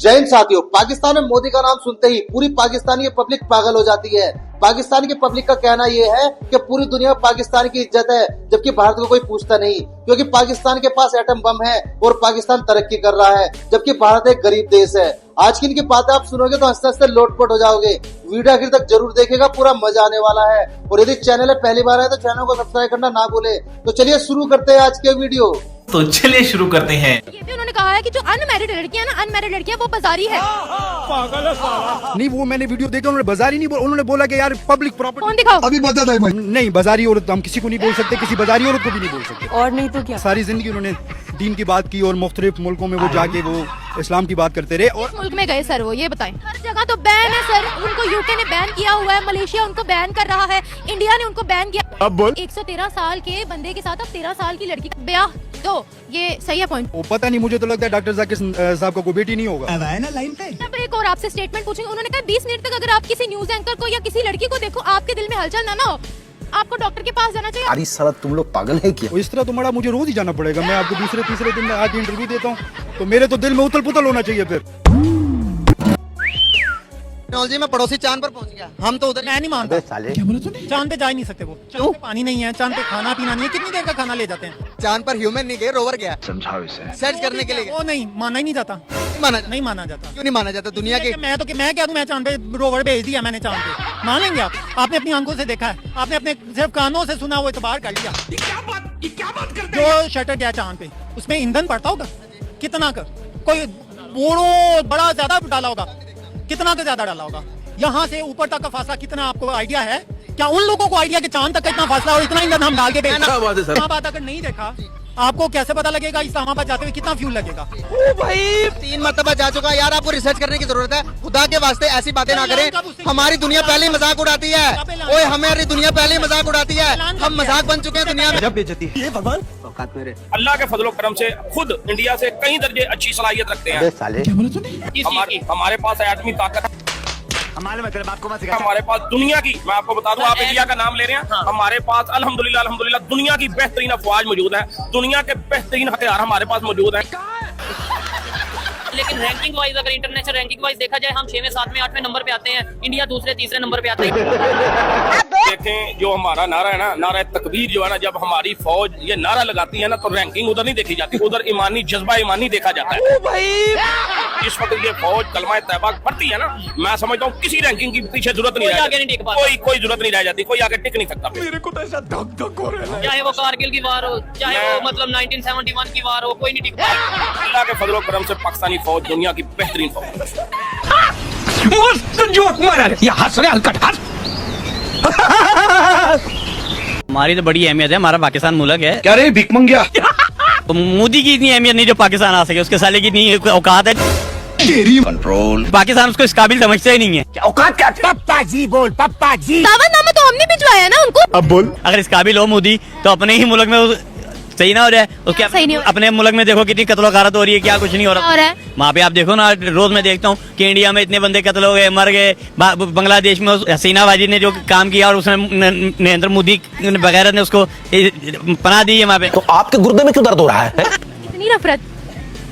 जय हिंद साथियों। पाकिस्तान में मोदी का नाम सुनते ही पूरी पाकिस्तानी पब्लिक पागल हो जाती है। पाकिस्तान की पब्लिक का कहना यह है कि पूरी दुनिया में पाकिस्तान की इज्जत है, जबकि भारत को कोई पूछता नहीं, क्योंकि पाकिस्तान के पास एटम बम है और पाकिस्तान तरक्की कर रहा है, जबकि भारत एक गरीब देश है। आज की इनकी बातें आप सुनोगे तो हंसते हंसते लोटपोट हो जाओगे। वीडियो आखिर तक जरूर देखेगा, पूरा मजा आने वाला है। और यदि चैनल है पहली बार है तो चैनल को सब्सक्राइब करना ना भूले। तो चलिए शुरू करते हैं आज के वीडियो। तो चलिए शुरू करते हैं। ये भी उन्होंने कहा है कि जो अनमैरिड लड़कियां ना, अनमैरिड लड़कियां वो बाजारी है। पागल है साला। नहीं, वो मैंने वीडियो देखा, उन्होंने बाजारी नहीं बोला, उन्होंने बोला कि यार पब्लिक प्रॉपर्टी। कौन दिखाओ? अभी बता दे भाई। नहीं, बाजारी औरत हम किसी को नहीं बोल सकते, किसी बाजारी औरत को भी नहीं बोल सकते। और नहीं तो क्या। सारी जिंदगी उन्होंने दीन की बात की और मुख्तलिफ मुल्कों में वो जाके वो इस्लाम की बात करते रहे। और मुल्क में गए सर वो, ये बताएं। हर जगह तो बैन है सर, उनको यूके ने बैन किया हुआ है, मलेशिया उनको बैन कर रहा है, इंडिया ने उनको बैन किया। अब बोल। 113 साल के बंदे के साथ अब 13 साल की लड़की ब्याह, तो ये सही है पॉइंट? वो पता नहीं, मुझे तो लगता है डॉक्टर जाकिर साहब का कोई बेटी नहीं होगा। अब एक और आपसे स्टेटमेंट पूछेंगे। उन्होंने कहा 20 मिनट तक अगर आप किसी न्यूज एंकर को या किसी लड़की को देखो, आपके दिल में हलचल ना हो, आपको डॉक्टर के पास जाना चाहिए। अरे साला तुम लोग पागल है क्या? इस तरह तो मड़ा मुझे रोज ही जाना पड़ेगा। मैं आपको दूसरे तीसरे दिन आज इंटरव्यू देता हूँ तो मेरे तो दिल में उथल पुथल होना चाहिए। फिर टेक्नोलॉजी में पड़ोसी चांद पर पहुंच गया, हम तो उधर। मैं नहीं मानता। क्या बोला तूने? चांद पे जा ही नहीं सकते वो। चांद पे पानी नहीं है, चांद पे खाना पीना नहीं है। कितनी देर का खाना ले जाते हैं? चांद पर ह्यूमन नहीं गए, रोवर गया समझाओ इसे। सर्च करने के लिए गया। वो नहीं माना ही नहीं जाता। नहीं माना जाता। क्यों नहीं माना जाता? दुनिया के मैं क्या दूं? मैं चांद पे रोवर भेज दिया मैंने चांद पे, मान लेंगे आप? आपने अपनी आंखों से देखा है, आपने अपने सिर्फ कानों से सुना, वो इतबार कर लिया। जो शटर गया चांद पे, उसमें ईंधन पड़ता होगा कितना का? कोई बड़ा ज्यादा डाला होगा, कितना का ज्यादा डाला होगा? यहाँ से ऊपर तक का फासला कितना, आपको आइडिया है क्या? उन लोगों को आइडिया कि चांद तक का इतना फासला और इतना ईंधन हम डाल के इस्लामाबाद अगर नहीं देखा, आपको कैसे पता लगेगा इस्लामाबाद जाते हुए कितना फ्यूल लगेगा? ओ भाई 3 मरतबा जा चुका है यार, आपको रिसर्च करने की जरूरत है। खुदा के वास्ते ऐसी बातें ना करें। हमारी दुनिया पहले ही मजाक उड़ाती है। ओए हमारी दुनिया पहले ही मजाक उड़ाती है, हम मजाक बन चुके हैं दुनिया में। जब बेइज्जती ये भगवान औकात मेरे। अल्लाह के फजलो करम से खुद इंडिया से कई दर्जे अच्छी सलाहियत रखते हैं। साले क्या बोला तूने? हमारे पास एटमी ताकत है, हमारे मतलब आपको मत हमारे पास दुनिया की, मैं आपको बता दूं, आप इंडिया का नाम ले रहे हैं, हमारे पास अल्हम्दुलिल्लाह दुनिया की बेहतरीन अफवाज मौजूद है, दुनिया के बेहतरीन हथियार हमारे पास मौजूद है। लेकिन रैंकिंग वाइज, अगर इंटरनेशनल रैंकिंग वाइज देखा जाए, हम 6वें 7वें 8वें नंबर पे आते हैं, इंडिया दूसरे तीसरे नंबर पे आता है। देखें जो हमारा नारा है ना, नारा तकबीर जो है ना, जब हमारी फौज ये नारा लगाती है ना तो रैंकिंग उधर नहीं देखी जाती, उधर ईमानी जज्बा ईमानी देखा जाता है। जिस वक्त ये फौज कलमा तैयबा पढ़ती है ना, मैं समझता हूँ किसी रैंकिंग की पीछे जरूरत नहीं रह, कोई जरूरत नहीं रह जाती, कोई आगे टिक नहीं सकता। मेरे को तो ऐसा धक धक हो रहा है। चाहे वो कारगिल की वार हो, चाहे वो मतलब 1971 की वार हो, कोई नहीं टिक पाएगा। अल्लाह के फजलो करम से पाकिस्तानी फौज दुनिया की बेहतरीन फौज। मस्त जोक मारा रे, ये हंस रहे हलकट हंस। हमारी तो बड़ी अहमियत है, हमारा पाकिस्तान मुल्क है। क्या रे भिख मंगिया? तो मोदी की इतनी अहमियत नहीं जो पाकिस्तान आ सके, उसके साले की नहीं औकात है। तेरी कंट्रोल। पाकिस्तान उसको इस काबिल समझता ही नहीं है। औकात क्या? पप्पा जी बोल, पप्पा जी। दावतनामा तो हमने भिजवाया ना उनको। अब बोल। अगर इस काबिल हो मोदी तो अपने ही मुल्क में सही ना हो रहा है उसके। सही नहीं हो रहा। अपने मुल्क में देखो कितनी कत्लो गारत हो रही है, क्या कुछ नहीं हो रहा है। वहाँ पे आप देखो ना, रोज मैं देखता हूँ कि इंडिया में इतने बंदे कत्ल हो गए, मर गए। बांग्लादेश में हसीना वाजी ने जो काम किया और उसने नरेंद्र मोदी वगैरह ने उसको पनाह दी है वहाँ पे। तो आपके गुर्दे में क्यों दर्द हो रहा है? इतनी नफरत,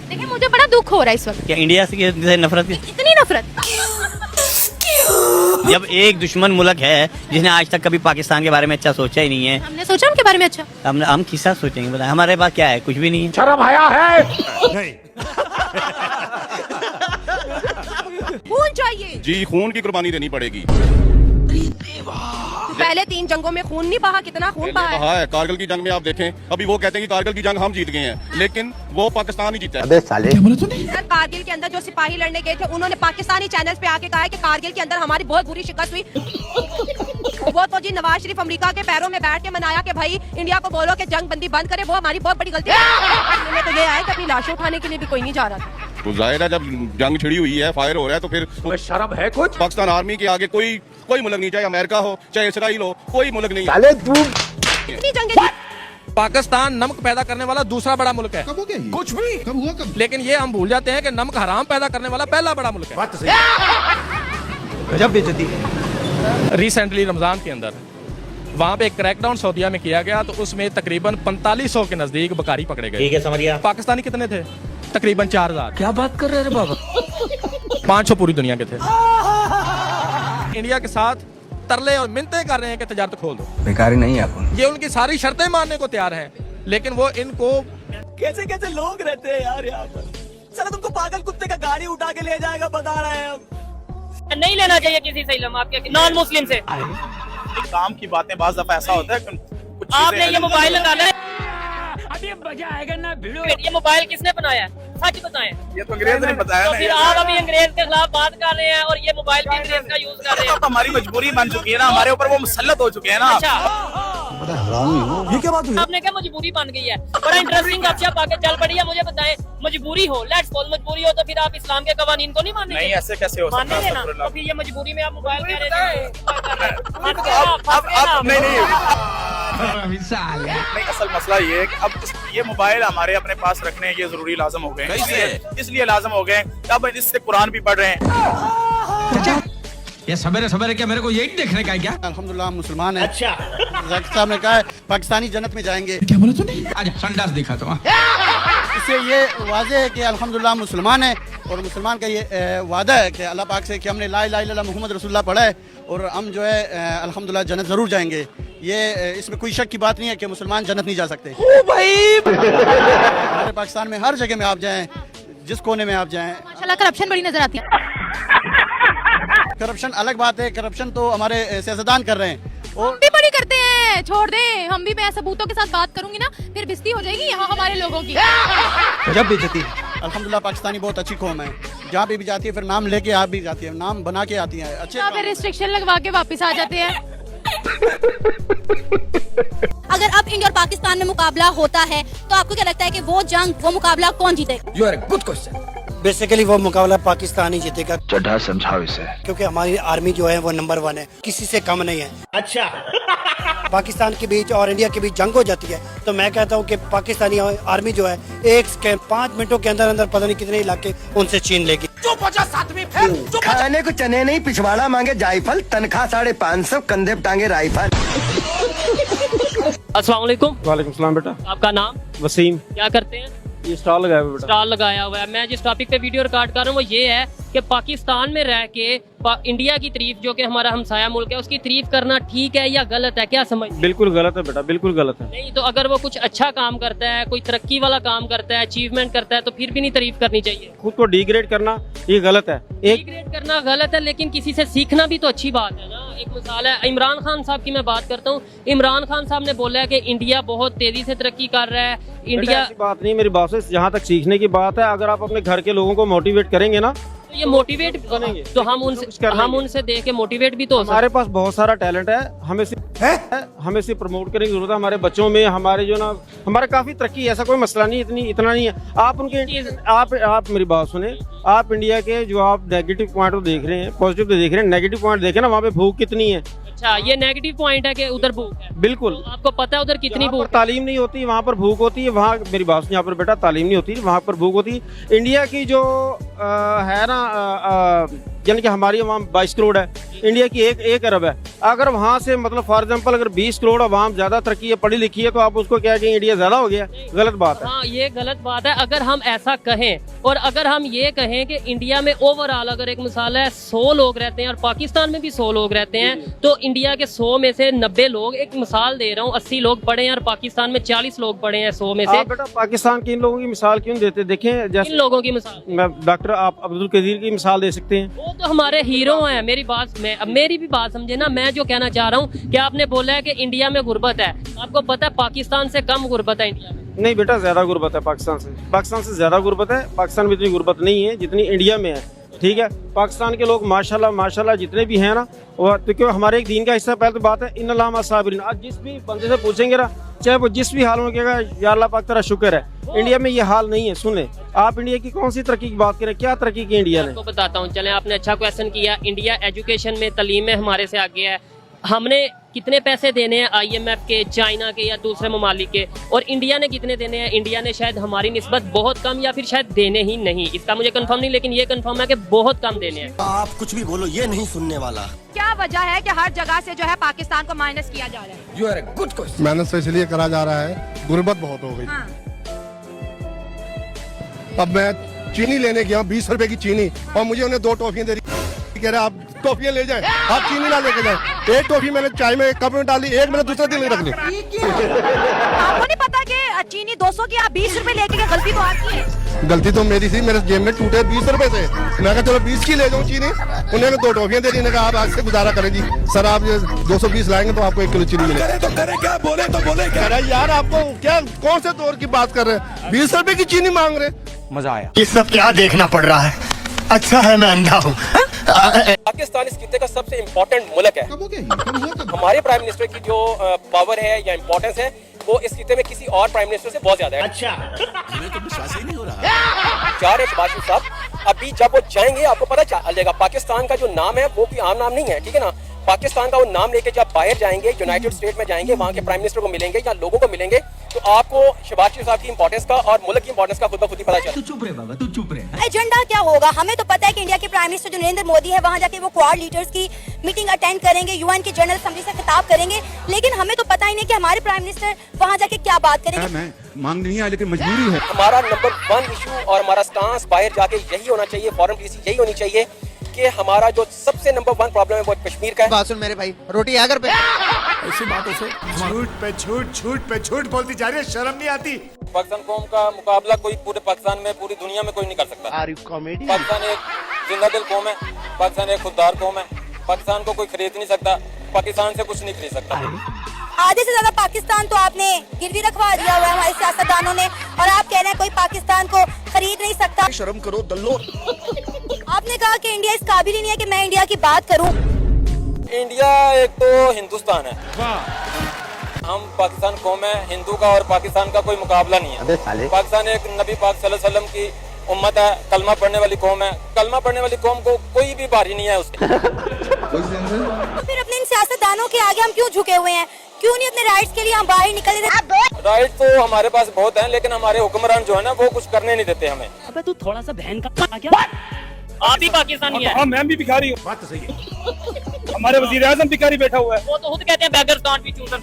देखिए मुझे बड़ा दुख हो रहा है इस वक्त। क्या इंडिया से नफरत की? इतनी नफरत। जब एक दुश्मन मुल्क है जिसने आज तक कभी पाकिस्तान के बारे में अच्छा सोचा ही नहीं है। हमने सोचा उनके बारे में अच्छा? हम किसका सोचेंगे बताएं? हमारे पास क्या है? कुछ भी नहीं है। शर्म आया है? नहीं। खून चाहिए जी, खून की कुर्बानी देनी पड़ेगी। पहले 3 जंगों में खून नहीं बहा, कितना खून बहा है। कारगिल की जंग में आप देखें, अभी वो कहते हैं कि कारगिल की जंग हम जीत गए हैं, लेकिन वो पाकिस्तान ही जीता है। अबे साले क्या बोला तूने? सर कारगिल के अंदर जो सिपाही लड़ने गए थे, उन्होंने पाकिस्तानी चैनल्स पे आके कहा है कि कारगिल के अंदर हमारी बहुत बुरी शिकस्त हुई। वो तो जी नवाज शरीफ अमेरिका के पैरों में बैठ के मनाया कि भाई इंडिया को बोलो कि जंग बंदी बंद करे, वो हमारी बहुत बड़ी गलती है। तो ये आया कि अपनी लाशें उठाने के लिए भी कोई नहीं जा रहा था। तो जाहिर है जब जंग छिड़ी हुई है, फायर हो रहा है, तो फिर शर्म है कुछ? पाकिस्तान आर्मी के आगे कोई मुल्क नहीं, चाहे अमेरिका हो चाहे इसराइल हो, कोई मुल्क नहीं। साले तू इतनी जंगें पाकिस्तान नमक पैदा करने वाला दूसरा बड़ा मुल्क है। कब हो गया ये? कुछ भी कब हुआ कब? लेकिन ये हम भूल जाते हैं कि नमक हराम पैदा करने वाला पहला बड़ा मुल्क है। बात सही। गजब बेइज्जती। रिसेंटली रमजान के अंदर वहाँ पे एक क्रैकडाउन सऊदीया में किया गया, तो उसमें तकरीबन 4500 के नजदीक बकारी पकड़े गए। ठीक है, समझ गया। पाकिस्तानी कितने थे? तकरीबन 4000। क्या बात कर रहे हैं बाबा? 500 पूरी दुनिया के थे। इंडिया के साथ तरले और मिन्नतें कर रहे हैं कि तजारत खोल दो। बेकारी नहीं है आप। ये उनकी सारी शर्तें मानने को तैयार है, लेकिन वो इनको कैसे कैसे लोग रहते हैं यार यहाँ पर। चलो तुमको पागल कुत्ते का गाड़ी उठा के ले जाएगा, बता रहे हैं हम। नहीं लेना चाहिए किसी से इल्म, आपके नॉन मुस्लिम से। काम की बातें बाज दफा ऐसा होता है आपने ये मोबाइल निकाला है, अभी मजा आएगा ना वीडियो। ये मोबाइल किसने बनाया है, सच बताएं। ये तो अंग्रेज ने बताया तो फिर आप अभी अंग्रेज के खिलाफ बात कर रहे हैं और ये मोबाइल भी अंग्रेज का यूज कर रहे हैं। हमारी मजबूरी बन चुकी है ना, हमारे ऊपर वो मुसल्लत हो चुके हैं ना। अच्छा ये क्या बात हुई? आपने क्या मजबूरी बन गई है? बड़ा इंटरेस्टिंग गपशप आके चल पड़ी है। मुझे बताएं, मजबूरी हो, लेट्स सपोज मजबूरी हो, तो फिर आप इस्लाम के कवानीन को नहीं मानेंगे? नहीं, ऐसे कैसे हो सकता मानेंगे है? ना, तो फिर ये मजबूरी में आप मोबाइल कह रहे थे। नहीं, असल मसला ये है कि अब ये मोबाइल हमारे अपने पास रखने ये जरूरी लाजम हो गए। इसलिए लाजम हो गए अब इससे कुरान भी पढ़ रहे हैं। ये सवेरे सवेरे क्या मेरे को यही देखने का है क्या? अल्हम्दुलिल्लाह हम मुसलमान हैं। अच्छा साहब ने कहा है पाकिस्तानी जन्नत में जाएंगे। क्या बोला तूने? आज संडास दिखा तो। इससे ये वाज़ेह है कि अल्हम्दुलिल्लाह मुसलमान है, और मुसलमान का ये वादा है कि अल्लाह पाक से कि हमने ला इलाहा इल्लल्लाह मुहम्मद रसूलुल्लाह पढ़ा है और हम जो है अल्हम्दुलिल्लाह जन्नत ज़रूर जाएंगे। ये इसमें कोई शक की बात नहीं है कि मुसलमान जन्नत नहीं जा सकते। हमारे पाकिस्तान में हर जगह में आप जाएं, जिस कोने में आप जाएं, माशाल्लाह करप्शन बड़ी नजर आती है। करप्शन अलग बात है, करप्शन तो हमारे सियासतदान कर रहे हैं और भी बड़ी करते हैं। छोड़ दे, हम भी मैं सबूतों के साथ बात करूंगी ना, फिर बेइज्जती हो जाएगी यहाँ हमारे लोगों की। गजब बेइज्जती। अल्हम्दुलिल्लाह पाकिस्तानी बहुत अच्छी कौम है, जहाँ पे भी जाती है फिर नाम लेके आप भी जाती है, नाम बना के आती है। अच्छे यहाँ पे रिस्ट्रिक्शन लगवा के वापस आ जाते हैं। अगर अब इंडिया और पाकिस्तान में मुकाबला होता है तो आपको क्या लगता है कि वो जंग, वो मुकाबला कौन जीतेगा? You are a good question. Basically वो मुकाबला पाकिस्तान ही जीतेगा, चढ़ा समझाओ इसे। क्योंकि हमारी आर्मी जो है वो नंबर 1 है, किसी से कम नहीं है। अच्छा पाकिस्तान के बीच और इंडिया के बीच जंग हो जाती है तो मैं कहता हूँ कि पाकिस्तानी आर्मी जो है 5 मिनटों के अंदर अंदर पता नहीं कितने इलाके उनसे छीन लेगी। खाने को चने नहीं, पिछवाड़ा मांगे जायफल, तनख्वाह 550, कंधे पे टांगे राइफल। अस्सलाम वालेकुम। वालेकुम सलाम बेटा। आपका नाम? वसीम। क्या करते हैं? ये स्टॉल लगाया हुआ बेटा। स्टॉल लगाया हुआ है। मैं जिस टॉपिक पे वीडियो रिकॉर्ड कर रहा हूँ वो ये है कि पाकिस्तान में रह के इंडिया की तारीफ, जो कि हमारा हमसाया मुल्क है, उसकी तारीफ करना ठीक है या गलत है? क्या समझ? बिल्कुल गलत है बेटा, बिल्कुल गलत है। नहीं तो अगर वो कुछ अच्छा काम करता है, कोई तरक्की वाला काम करता है, अचीवमेंट करता है, तो फिर भी नहीं तारीफ करनी चाहिए? खुद को डिग्रेड करना ये गलत है। डिग्रेड करना गलत है, लेकिन किसी से सीखना भी तो अच्छी बात है ना। एक मिसाल है इमरान खान साहब की मैं बात करता हूँ। इमरान खान साहब ने बोला है कि इंडिया बहुत तेजी से तरक्की कर रहा है। इंडिया ऐसी बात नहीं, मेरी बात से जहाँ तक सीखने की बात है, अगर आप अपने घर के लोगों को मोटिवेट करेंगे ना तो ये मोटिवेट बनेंगे, तो हम उनसे देख के मोटिवेट भी तो हो सकते हैं। हमारे पास बहुत सारा टैलेंट है, हमें सिर्फ प्रमोट करने की जरूरत है। हमारे बच्चों में हमारे जो ना हमारे काफी तरक्की है, ऐसा कोई मसला नहीं, इतना नहीं है। आप मेरी बात सुने, आप इंडिया के जो आप नेगेटिव पॉइंट तो देख रहे हैं, पॉजिटिव तो देख रहे हैं, नेगेटिव पॉइंट देखे ना, वहाँ पे भूख कितनी है। अच्छा, ये नेगेटिव पॉइंट है कि उधर भूख है? बिल्कुल। तो आपको पता है उधर कितनी भूख? तालीम नहीं होती, वहाँ पर भूख होती है। वहाँ मेरी बात सुनिए, यहाँ पर बेटा तालीम नहीं होती, वहाँ पर भूख होती है। इंडिया की जो है ना, यानी कि हमारी वहाँ 22 करोड़ है, इंडिया की 1 अरब है। अगर वहाँ से मतलब फॉर एग्जांपल अगर 20 करोड़ आवाम ज्यादा तरक्की है, पढ़ी लिखी है, तो आप उसको क्या कहें इंडिया ज्यादा हो गया? गलत बात है। हाँ, ये गलत बात है। अगर हम ऐसा कहें और अगर हम ये कहें कि इंडिया में ओवरऑल अगर एक मिसाल है 100 लोग रहते हैं और पाकिस्तान में भी 100 लोग रहते हैं, तो इंडिया के 100 में से 90 लोग, एक मिसाल दे रहा हूँ, 80 लोग पढ़े हैं और पाकिस्तान में 40 लोग पढ़े हैं 100 में से। बेटा पाकिस्तान के इन लोगों की मिसाल क्यों देते? देखें जैसे इन लोगों की मिसाल, मैं डॉक्टर आप अब्दुल कदीर की मिसाल दे सकते हैं। वो तो हमारे हीरो हैं। मेरी भी बात समझे ना। मैं जो कहना चाह रहा हूँ कि आपने बोला है कि इंडिया में गुर्बत है, आपको पता है पाकिस्तान से कम गुर्बत है इंडिया में? नहीं बेटा, ज्यादा गुर्बत है पाकिस्तान से ज्यादा गुर्बत है। पाकिस्तान में इतनी गुर्बत नहीं है जितनी इंडिया में है, ठीक है। पाकिस्तान के लोग माशाल्लाह जितने भी हैं ना, वो तो क्यों हमारे एक दीन का हिस्सा। पहले तो बात है इन्नल्लाह मअस साबिरीन। आज जिस भी बंदे से पूछेंगे ना, चाहे वो जिस भी हाल में कहेगा या अल्लाह पाक तेरा शुक्र है। इंडिया में ये हाल नहीं है। सुन ले, आप इंडिया की कौन सी तरक्की की बात करें? क्या तरक्की की इंडिया ने? आपको बताता हूँ, चले, आपने अच्छा क्वेश्चन किया। इंडिया एजुकेशन में, तालीम में हमारे से आगे है। हमने कितने पैसे देने हैं IMF के, चाइना के या दूसरे ममालिक के, और इंडिया ने कितने देने हैं? इंडिया ने शायद हमारी निस्बत बहुत कम या फिर शायद देने ही नहीं। इसका मुझे कंफर्म नहीं, लेकिन ये कंफर्म है कि बहुत कम देने हैं। आप कुछ भी बोलो, ये नहीं सुनने वाला। क्या वजह है कि हर जगह से जो है पाकिस्तान को माइनस किया जा रहा है? You are a good question. Minus तो इसलिए करा जा रहा है, गुर्बत बहुत हो गई। हाँ। अब मैं चीनी लेने गया 20 रुपए की चीनी, और मुझे उन्हें 2 टॉफियां दे रही, कह रहे आप टॉफियां ले जाएं, आप चीनी ना लेके जाएं। एक टॉफी मैंने चाय में कप में डाली, एक मैंने दूसरे दिन रख ली। आपको नहीं पता कि चीनी 200 की आप 20 रुपए लेके गए, गलती तो आपकी है। गलती तो मेरी थी, मेरे जेब में टूटे 20 रुपए थे, मैं कहा चलो 20 की ले जाऊँ चीनी, उन्होंने 2 टॉफियां दे दी, कहा आप आज से गुजारा करें जी, सर आप 220 लाएंगे तो आपको 1 किलो चीनी मिलेगी। तो करे क्या, बोले तो बोले क्या यार, आपको क्या कौन से दौर की बात कर रहे हैं, 20 रुपए की चीनी मांग रहे। मजा आया। ये सब क्या देखना पड़ रहा है, अच्छा है मैं अंधा हूँ। पाकिस्तान इस खित्ते का सबसे इम्पोर्टेंट मुल्क है। हमारे प्राइम मिनिस्टर की जो पावर है या इम्पोर्टेंस है वो इस खित्ते में किसी और प्राइम मिनिस्टर से बहुत ज्यादा है। अच्छा, हमें तो विश्वास ही नहीं हो रहा। जा रहे शहबाज शरीफ साहब, अभी जब वो जाएंगे आपको पता चलेगा पाकिस्तान का जो नाम है वो कोई आम नाम नहीं है, ठीक है ना। पाकिस्तान का वो नाम लेके जब बाहर जाएंगे, यूनाइटेड स्टेट में जाएंगे, वहाँ के प्राइम मिनिस्टर को मिलेंगे या लोगों को मिलेंगे, तो आपको शहबाज शरीफ साहब की इंपॉर्टेंस का और मुल्क की इंपॉर्टेंस का खुद ब खुद ही पता चलेगा। तू चुप रहे बाबा, तू चुप रहे। एजेंडा क्या होगा हमें तो पता है कि इंडिया के प्राइम मिनिस्टर जो नरेंद्र मोदी है वहाँ जाके वो क्वाड लीडर्स की मीटिंग अटेंड करेंगे, यूएन की जनरल असेंबली से खिताब करेंगे, लेकिन हमें तो पता ही नहीं कि हमारे प्राइम मिनिस्टर वहाँ जाके क्या बात करेंगे। मांग नहीं है लेकिन मजबूरी है। हमारा नंबर 1 इशू और हमारा स्टांस बाहर जाके यही होना चाहिए, फॉरेन पॉलिसी यही होनी चाहिए कि हमारा जो सबसे नंबर 1 प्रॉब्लम है वो कश्मीर का है। बात सुन मेरे भाई, रोटी आगर पे ऐसी बातों से झूठ पे झूठ, झूठ पे झूठ बोलती जा रही है, शर्म नहीं आती। पाकिस्तान कौम का मुकाबला कोई पूरे पाकिस्तान में, पूरी दुनिया में कोई नहीं कर सकता। पाकिस्तान एक जिंदा दिल कौम है, पाकिस्तान एक खुददार कौम है, पाकिस्तान को कोई खरीद नहीं सकता, पाकिस्तान से कुछ नहीं खरीद सकता। आधे से ज्यादा पाकिस्तान तो आपने गिरवी रखवा दिया हुआ है हमारे सियासतदानों ने, और आप कह रहे हैं कोई पाकिस्तान को खरीद नहीं सकता। शर्म करो दल्लो। आपने कहा कि इंडिया इस काबिल ही नहीं है कि मैं इंडिया की बात करूं। इंडिया एक तो हिंदुस्तान है, हम पाकिस्तान कौम है, हिंदू का और पाकिस्तान का कोई मुकाबला नहीं है। पाकिस्तान एक नबी पाक सल्लल्लाहु अलैहि वसल्लम की उम्मत है, कलमा पढ़ने वाली कौम है, कलमा पढ़ने वाली कौम को कोई भी भारी नहीं है उसके। तो फिर अपने इन सियासतदानों के आगे हम क्यों झुके हुए हैं, क्यों नहीं अपने राइट्स के लिए हम बाहर निकल रहे? राइट तो हमारे पास बहुत हैं, लेकिन हमारे हुक्मरान जो है ना वो कुछ करने नहीं देते हमें। अबे तू थोड़ा सा बहन का क्या? आप भी पाकिस्तानी है? हाँ, मैं भी भिखारी हूँ। बात तो सही है। हमारे वजीर आजम भिखारी बैठा हुआ है। वो तो खुद कहते हैं beggars can't be chosen।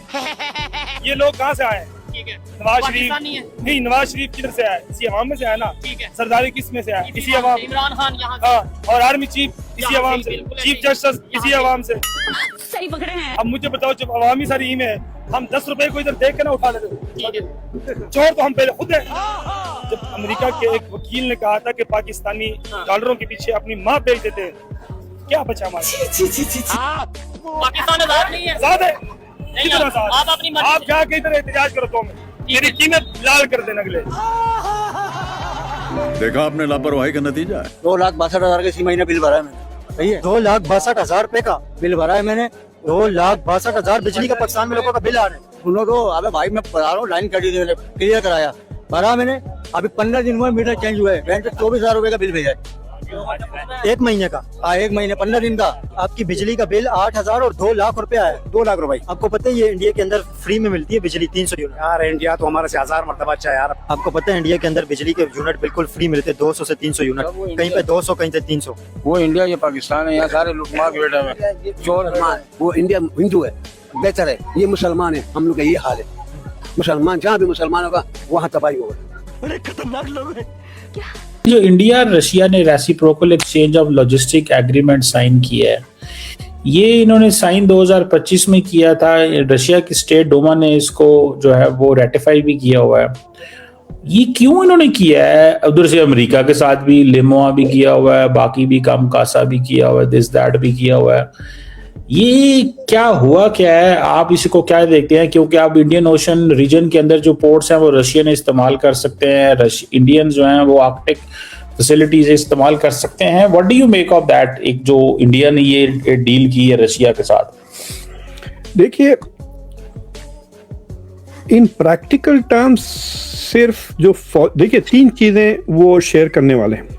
ये लोग कहाँ से आए? ठीक है, नवाज शरीफ पाकिस्तानी है। नहीं, नवाज शरीफ किधर से आए? इसी अवाम में से आया ना। ठीक है, सरदारी किस में से आया? इसी अवाम। इमरान खान यहाँ हाँ, और आर्मी चीफ इसी अवाम से, चीफ जस्टिस इसी अवाम से। सही पकड़े हैं। अब मुझे बताओ, जब अवामी सारी में हम 10 रुपए को इधर देख के ना उठा लेते, चोर तो हम पहले खुद है। जब अमेरिका के एक वकील ने कहा था कि पाकिस्तानी डॉलरों के पीछे अपनी माँ बेच देते हैं, क्या बचा हमारे? पाकिस्तान आजाद नहीं है। आजाद है। नहीं, कितना आजाद? आप अपनी मर्जी आप जाके इधर एहतजाज करो तो मेरी कीमत लाल कर देना अगले। देखा आपने लापरवाही का नतीजा है। 2,62,000 का इसी महीने बिल भरा है मैंने, सही है। 2,62,000 रुपए का बिल भरा है मैंने, 2,62,000 बिजली का पाकिस्तान में लोगों का बिल आ रहा है। सुनो तो, अबे भाई मैं बता रहा हूँ, लाइन क्लियर कराया, भरा मैंने, अभी 15 दिन हुए, मीटर चेंज हुआ है, बैंक से 24,000 रुपए का बिल भेजा है, 1 महीने का। 1 महीने 15 दिन का आपकी बिजली का बिल 8,000 और 2 लाख रुपया है, 2 लाख रुपए। आपको पता है ये इंडिया के अंदर फ्री में मिलती है बिजली 300 यूनिट। यार इंडिया तो हमारे से 1000 मरतबा अच्छा है यार। आपको पता है इंडिया के अंदर बिजली के यूनिट बिल्कुल फ्री मिलते हैं, 200 से 300 यूनिट, कहीं पे 200 कहीं पे 300। वो इंडिया ये पाकिस्तान है, यहाँ सारे लोग मार के बैठे हुए। वो इंडिया हिंदू है, बेहतर है, ये मुसलमान है, हम लोग का ये हाल है। मुसलमान जहाँ भी मुसलमान होगा वहाँ तबाही होगा। बड़े खतरनाक लोग हैं। जो इंडिया और रशिया ने reciprocal exchange of logistic agreement sign किया है, ये इन्होंने साइन 2025 में किया था। रशिया की स्टेट डोमा ने इसको जो है वो रेटिफाई भी किया हुआ है। ये क्यों इन्होंने किया है? उधर से अमेरिका के साथ भी लिमोआ भी किया हुआ है, बाकी भी काम कासा भी किया हुआ है, दिस दैट भी किया हुआ है। ये क्या हुआ क्या है, आप इसको क्या देखते हैं? क्योंकि आप इंडियन ओशन रीजन के अंदर जो पोर्ट्स हैं वो रशियन इस्तेमाल कर सकते हैं, इंडियन जो हैं वो आर्कटिक फैसिलिटीज इस्तेमाल कर सकते हैं। What do you make of that, एक जो इंडिया ने ये डील की है रशिया के साथ? देखिए, इन प्रैक्टिकल टर्म्स सिर्फ जो देखिए 3 चीजें वो शेयर करने वाले हैं,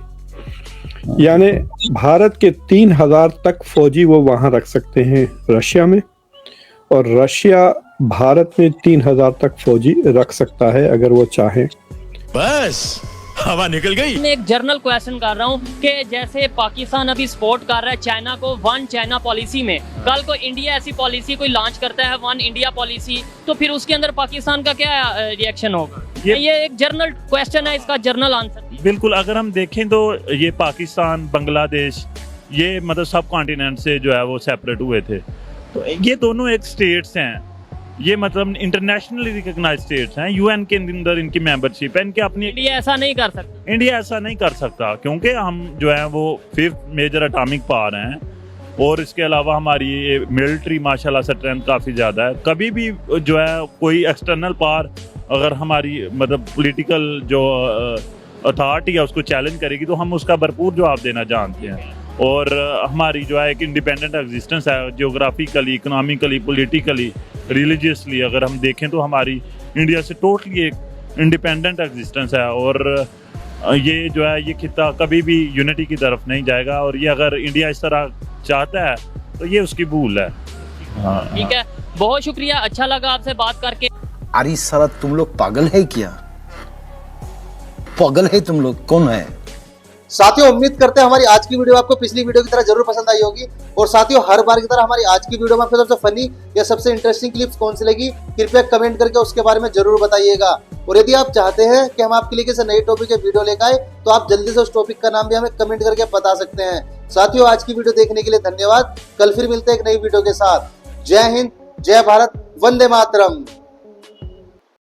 यानी भारत के 3,000 तक फौजी वो वहां रख सकते हैं रशिया में, और रशिया भारत में 3,000 तक फौजी रख सकता है अगर वो चाहे। बस हवा निकल गई। मैं एक जर्नल क्वेश्चन कर रहा हूँ कि जैसे पाकिस्तान अभी सपोर्ट कर रहा है चाइना को 1 चाइना पॉलिसी में, कल को इंडिया ऐसी पॉलिसी कोई लॉन्च करता है 1 इंडिया पॉलिसी, तो फिर उसके अंदर पाकिस्तान का क्या रिएक्शन होगा? ये एक जर्नल क्वेश्चन है, इसका जर्नल आंसर। बिल्कुल, अगर हम देखें तो ये पाकिस्तान, बांग्लादेश, ये मतलब सब कॉन्टिनेंट से जो है वो सेपरेट हुए थे। तो ये दोनों एक स्टेट्स हैं, ये मतलब इंटरनेशनली रिकॉग्नाइज्ड स्टेट्स हैं, यूएन के अंदर इनकी मेंबरशिप है, इनके अपनी। इंडिया ऐसा नहीं कर सकता। इंडिया ऐसा नहीं कर सकता क्योंकि हम जो है वो 5th मेजर एटॉमिक पावर हैं, और इसके अलावा हमारी ये मिलिट्री माशाल्लाह स्ट्रेंथ काफ़ी ज़्यादा है। कभी भी जो है कोई एक्सटर्नल पावर अगर हमारी मतलब पॉलिटिकल जो अथॉरिटी है उसको चैलेंज करेगी तो हम उसका भरपूर जवाब देना जानते हैं। और हमारी जो है एक इंडिपेंडेंट एग्जिस्टेंस है, जियोग्राफिकली, इकोनॉमिकली, पॉलिटिकली, रिलीजियसली अगर हम देखें तो हमारी इंडिया से टोटली एक इंडिपेंडेंट एग्जिस्टेंस है। और ये जो है ये खिता कभी भी यूनिटी की तरफ नहीं जाएगा, और ये अगर इंडिया इस तरह चाहता है तो ये उसकी भूल है। ठीक है, बहुत शुक्रिया, अच्छा लगा आपसे बात करके। अरे साला तुम लोग पागल है क्या? पागल है तुम लोग, कौन है? साथियों, उम्मीद करते हैं हमारी आज की वीडियो आपको पिछली वीडियो की तरह जरूर पसंद आई होगी। और साथियों, हर बार की तरह हमारी आज की वीडियो में आपको सबसे फनी या सबसे इंटरेस्टिंग क्लिप्स कौन सी लगी, कृपया कमेंट करके उसके बारे में जरूर बताइएगा। और यदि आप चाहते हैं कि हम आपके लिए किसी नए टॉपिक के वीडियो लेकर आए तो आप जल्दी से उस टॉपिक का नाम भी हमें कमेंट करके बता सकते हैं। साथियों, आज की वीडियो देखने के लिए धन्यवाद। कल फिर मिलते हैं एक नई वीडियो के साथ। जय हिंद, जय भारत, वंदे मातरम।